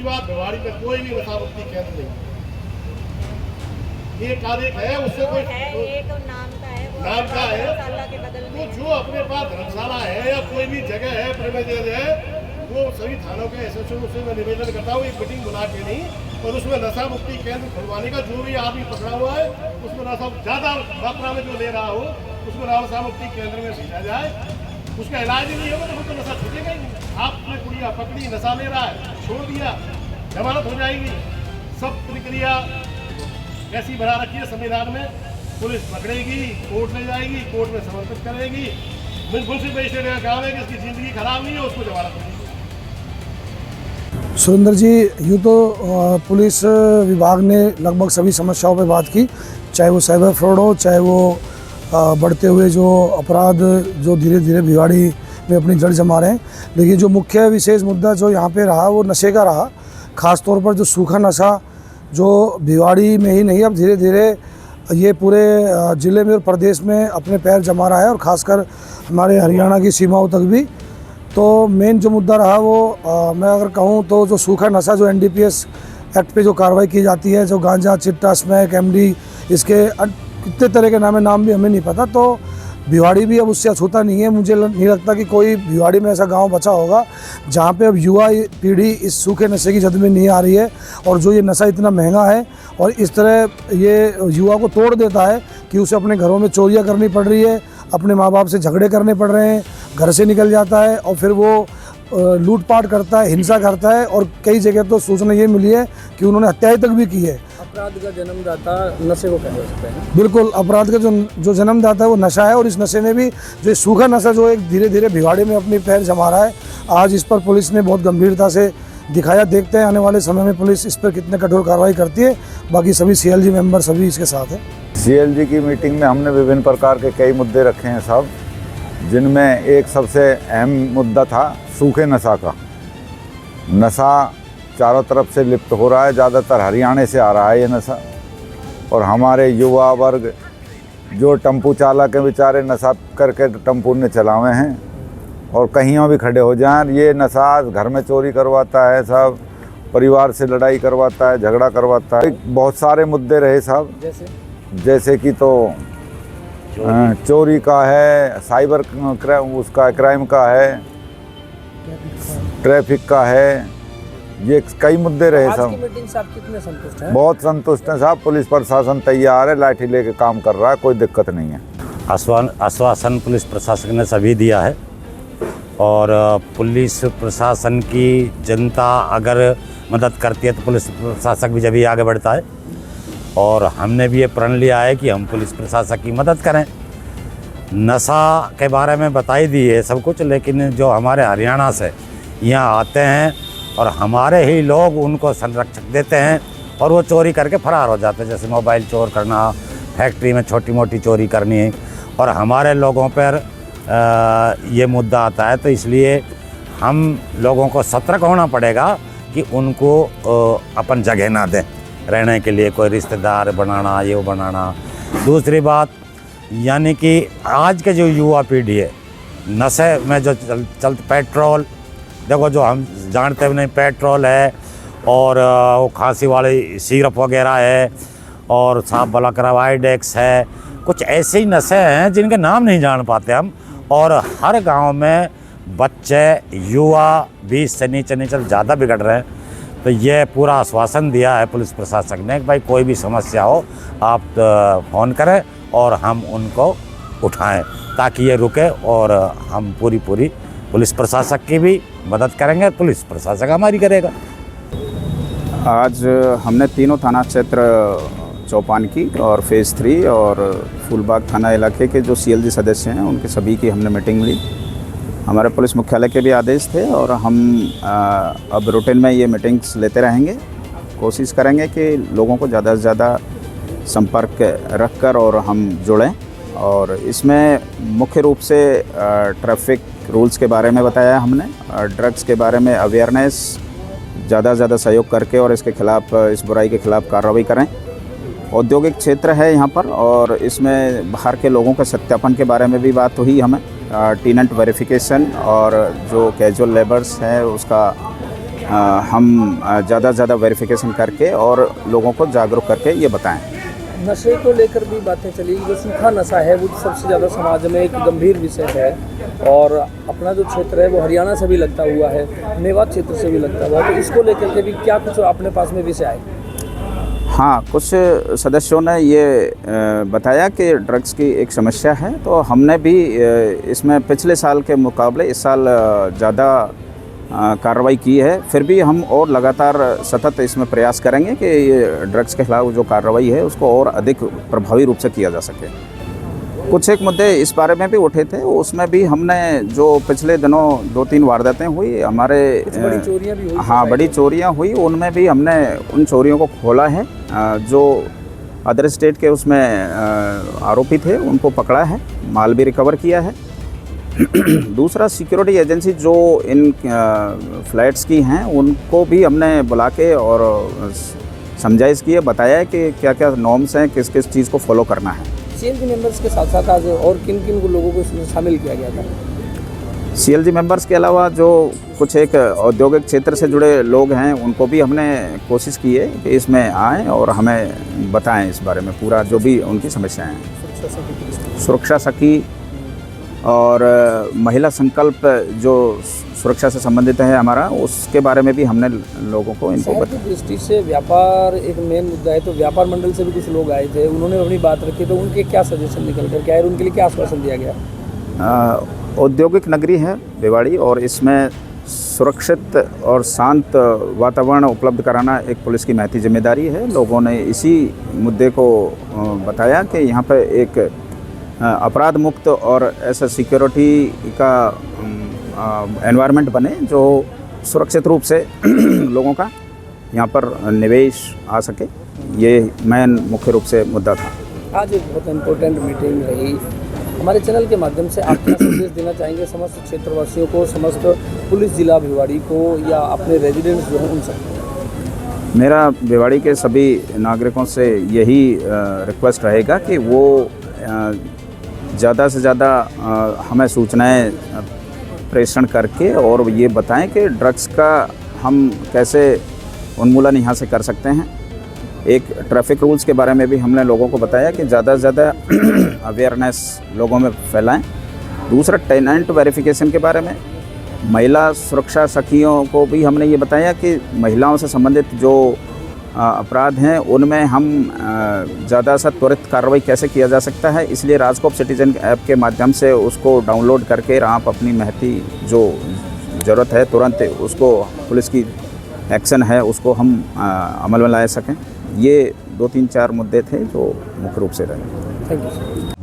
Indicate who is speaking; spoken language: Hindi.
Speaker 1: बात, भिवाड़ी में कोई भी नशा मुक्ति केंद्र नहीं। एक आदेश है, उससे कोई
Speaker 2: एक नाम का है,
Speaker 1: नाम का है,
Speaker 2: के बदल
Speaker 1: तो
Speaker 2: में
Speaker 1: जो अपने पास धर्मशाला है या कोई भी जगह है प्रेमाइज है, वो सभी थानों के एसोसिएशन से मैं निवेदन करता हूँ, एक मीटिंग बुला के नहीं, और उसमें नशा मुक्ति केंद्र खुलवाने का जो भी आदमी पकड़ा हुआ है उसमें नशा ज़्यादा मात्रा में जो ले रहा हो उसमें नशा मुक्ति केंद्र में भेजा जाए। उसका इलाज ही नहीं होगा तो उसको नशा छूटेगा ही नहीं। आपने कुड़िया पकड़ी, नशा ले रहा है, छोड़ दिया, जमानत हो जाएगी। सब प्रक्रिया ऐसी बना रखी है संविधान में, पुलिस पकड़ेगी, कोर्ट ले जाएगी, कोर्ट में समर्पित करेगी, मुंशी मजिस्ट्रेट का काम है कि इसकी ज़िंदगी खराब नहीं है, उसको जमानत मिलेगी।
Speaker 3: सुरेंद्र जी, यूँ तो पुलिस विभाग ने लगभग सभी समस्याओं पर बात की, चाहे वो साइबर फ्रॉड हो, चाहे वो बढ़ते हुए जो अपराध जो धीरे धीरे भिवाड़ी में अपनी जड़ जमा रहे हैं। लेकिन जो मुख्य विशेष मुद्दा जो यहाँ पे रहा वो नशे का रहा, ख़ास तौर पर जो सूखा नशा जो भिवाड़ी में ही नहीं अब धीरे धीरे ये पूरे ज़िले में और प्रदेश में अपने पैर जमा रहा है, और ख़ासकर हमारे हरियाणा की सीमाओं तक भी। तो मेन जो मुद्दा रहा वो मैं अगर कहूँ तो जो सूखा नशा जो NDPS एक्ट पे जो कार्रवाई की जाती है, जो गांजा, चिट्टा, स्मैक, MD, इसके कितने तरह के नाम भी हमें नहीं पता, तो भिवाड़ी भी अब उससे अछूता नहीं है। मुझे नहीं लगता कि कोई भिवाड़ी में ऐसा गांव बचा होगा जहां पे अब युवा पीढ़ी इस सूखे नशे की जद में नहीं आ रही है। और जो ये नशा इतना महंगा है और इस तरह ये युवा को तोड़ देता है कि उसे अपने घरों में चोरियां करनी पड़ रही है, अपने माँ बाप से झगड़े करने पड़ रहे हैं, घर से निकल जाता है और फिर वो लूटपाट करता है, हिंसा करता है, और कई जगह तो सूचना ये मिली है कि उन्होंने हत्याएं तक भी की है।
Speaker 4: अपराध का जन्मदाता नशे को कह सकते हैं।
Speaker 3: बिल्कुल, अपराध का जो जन्मदाता है वो नशा है, और इस नशे में भी जो सूखा नशा जो एक धीरे धीरे भिवाड़ी में अपनी पैर जमा रहा है, आज इस पर पुलिस ने बहुत गंभीरता से दिखाया। देखते हैं आने वाले समय में पुलिस इस पर कितने कठोर कार्रवाई करती है। बाकी सभी CLG मेंबर सभी इसके साथ हैं।
Speaker 5: CLG की मीटिंग में हमने विभिन्न प्रकार के कई मुद्दे रखे हैं साहब, जिनमें एक सबसे अहम मुद्दा था सूखे नशा का। नशा चारों तरफ से लिप्त हो रहा है, ज़्यादातर हरियाणा से आ रहा है ये नशा, और हमारे युवा वर्ग जो टेम्पू चालक के बेचारे नशा करके टेम्पू ने चलावे हैं और कहीं भी खड़े हो जाएं, ये नशा घर में चोरी करवाता है साहब, परिवार से लड़ाई करवाता है, झगड़ा करवाता है। बहुत सारे मुद्दे रहे साहब, जैसे कि तो चोरी का है, साइबर उसका क्राइम का है, ट्रैफिक का है, ये कई मुद्दे रहे साहब।
Speaker 4: आज की मीटिंग से आप कितने संतुष्ट हैं?
Speaker 5: बहुत संतुष्ट हैं साहब। पुलिस प्रशासन तैयार है, लाठी लेके काम कर रहा है, कोई दिक्कत नहीं है।
Speaker 6: आश्वासन पुलिस प्रशासन ने सभी दिया है, और पुलिस प्रशासन की जनता अगर मदद करती है तो पुलिस प्रशासक भी जब ही आगे बढ़ता है, और हमने भी ये प्रण लिया है कि हम पुलिस प्रशासक की मदद करें। नशा के बारे में बता ही दी है सब कुछ, लेकिन जो हमारे हरियाणा से यहाँ आते हैं और हमारे ही लोग उनको संरक्षक देते हैं और वो चोरी करके फरार हो जाते हैं, जैसे मोबाइल चोर करना, फैक्ट्री में छोटी मोटी चोरी करनी है, और हमारे लोगों पर ये मुद्दा आता है। तो इसलिए हम लोगों को सतर्क होना पड़ेगा कि उनको अपन जगह ना दें रहने के लिए, कोई रिश्तेदार बनाना, ये वो बनाना। दूसरी बात यानी कि आज के जो युवा पीढ़ी है नशे में जो चलते पेट्रोल, देखो जो हम जानते भी नहीं, पेट्रोल है और वो खांसी वाली सिरप वगैरह है, और सांप वाला क्रावाइडेक्स है, कुछ ऐसे ही नशे हैं जिनके नाम नहीं जान पाते हम। और हर गांव में बच्चे युवा 20 से नीचे ज़्यादा बिगड़ रहे हैं। तो ये पूरा आश्वासन दिया है पुलिस प्रशासन ने कि भाई कोई भी समस्या हो आप फ़ोन करें और हम उनको उठाएं ताकि ये रुके, और हम पूरी पुलिस प्रशासक की भी मदद करेंगे, पुलिस प्रशासक हमारी करेगा।
Speaker 7: आज हमने तीनों थाना क्षेत्र चौपानकी और फेज़ 3 और फूलबाग थाना इलाके के जो CLG सदस्य हैं उनके सभी की हमने मीटिंग ली। हमारे पुलिस मुख्यालय के भी आदेश थे, और हम अब रूटीन में ये मीटिंग्स लेते रहेंगे। कोशिश करेंगे कि लोगों को ज़्यादा से ज़्यादा संपर्क रखकर और हम जुड़ें, और इसमें मुख्य रूप से ट्रैफिक रूल्स के बारे में बताया हमने, ड्रग्स के बारे में अवेयरनेस ज़्यादा से ज़्यादा सहयोग करके और इसके खिलाफ़, इस बुराई के खिलाफ़ कार्रवाई करें। औद्योगिक क्षेत्र है यहाँ पर, और इसमें बाहर के लोगों के सत्यापन के बारे में भी बात हुई हमें, टेनेंट वेरिफिकेशन और जो कैजुअल लेबर्स हैं उसका हम ज़्यादा से ज़्यादा वेरिफिकेशन करके और लोगों को जागरूक करके ये बताएं।
Speaker 4: नशे को लेकर भी बातें चली, जो सूखा नशा है वो सबसे ज़्यादा समाज में एक गंभीर विषय है और अपना जो क्षेत्र है वो हरियाणा से भी लगता हुआ है, मेवात क्षेत्र से भी लगता हुआ है, तो इसको लेकर के भी क्या कुछ अपने पास में विषय आए?
Speaker 7: हाँ, कुछ सदस्यों ने ये बताया कि ड्रग्स की एक समस्या है, तो हमने भी इसमें पिछले साल के मुकाबले इस साल ज़्यादा कार्रवाई की है। फिर भी हम और लगातार सतत इसमें प्रयास करेंगे कि ये ड्रग्स के खिलाफ जो कार्रवाई है उसको और अधिक प्रभावी रूप से किया जा सके। कुछ एक मुद्दे इस बारे में भी उठे थे, उसमें भी हमने जो पिछले दिनों 2-3 वारदातें हुई हमारे,
Speaker 4: बड़ी चोरियां भी हुई,
Speaker 7: हाँ बड़ी चोरियां हुई, उनमें भी हमने उन चोरियों को खोला है। जो अदर स्टेट के उसमें आरोपी थे उनको पकड़ा है, माल भी रिकवर किया है। दूसरा, सिक्योरिटी एजेंसी जो इन फ्लैट्स की हैं उनको भी हमने बुला के और समझाइश की है, बताया है कि क्या क्या नॉर्म्स हैं, किस किस चीज़ को फॉलो करना है।
Speaker 4: सीएलजी मेंबर्स के साथ साथ आज और किन किन लोगों को इसमें शामिल किया गया था?
Speaker 7: सीएलजी मेंबर्स के अलावा जो कुछ एक औद्योगिक क्षेत्र से जुड़े लोग हैं उनको भी हमने कोशिश की है कि इसमें आएँ और हमें बताएं इस बारे में पूरा जो भी उनकी समस्याएं हैं। सुरक्षा सखी और महिला संकल्प जो सुरक्षा से संबंधित है हमारा, उसके बारे में भी हमने लोगों को इनको
Speaker 4: शहर की दृष्टि से व्यापार एक मेन मुद्दा है, तो व्यापार मंडल से भी कुछ लोग आए थे, उन्होंने अपनी बात रखी, तो उनके क्या सजेशन निकल कर के आए, उनके लिए क्या आश्वासन दिया गया?
Speaker 7: औद्योगिक नगरी है भिवाड़ी और इसमें सुरक्षित और शांत वातावरण उपलब्ध कराना एक पुलिस की महती जिम्मेदारी है। लोगों ने इसी मुद्दे को बताया कि यहाँ पर एक अपराध मुक्त और ऐसा सिक्योरिटी का एनवायरनमेंट बने जो सुरक्षित रूप से लोगों का यहाँ पर निवेश आ सके। ये मेन मुख्य रूप से मुद्दा था।
Speaker 4: आज एक बहुत इम्पोर्टेंट मीटिंग रही। हमारे चैनल के माध्यम से आप क्या संदेश देना चाहेंगे समस्त क्षेत्रवासियों को, समस्त पुलिस जिला भिवाड़ी को या अपने रेजिडेंट्स जो हैं उन सबको?
Speaker 7: मेरा भिवाड़ी के सभी नागरिकों से यही रिक्वेस्ट रहेगा कि वो ज़्यादा से ज़्यादा हमें सूचनाएं प्रेषण करके और ये बताएं कि ड्रग्स का हम कैसे उन्मूलन यहाँ से कर सकते हैं। एक ट्रैफिक रूल्स के बारे में भी हमने लोगों को बताया कि ज़्यादा से ज़्यादा अवेयरनेस लोगों में फैलाएं। दूसरा, टेनेंट वेरिफिकेशन के बारे में, महिला सुरक्षा सखियों को भी हमने ये बताया कि महिलाओं से संबंधित जो अपराध हैं उनमें हम ज़्यादा सा त्वरित कार्रवाई कैसे किया जा सकता है। इसलिए राजकोप सिटीजन ऐप के माध्यम से उसको डाउनलोड करके आप अपनी महती जो ज़रूरत है तुरंत उसको पुलिस की एक्शन है उसको हम अमल में ला सकें। ये 2-3-4 मुद्दे थे जो मुख्य रूप से रहे।
Speaker 4: Thank you.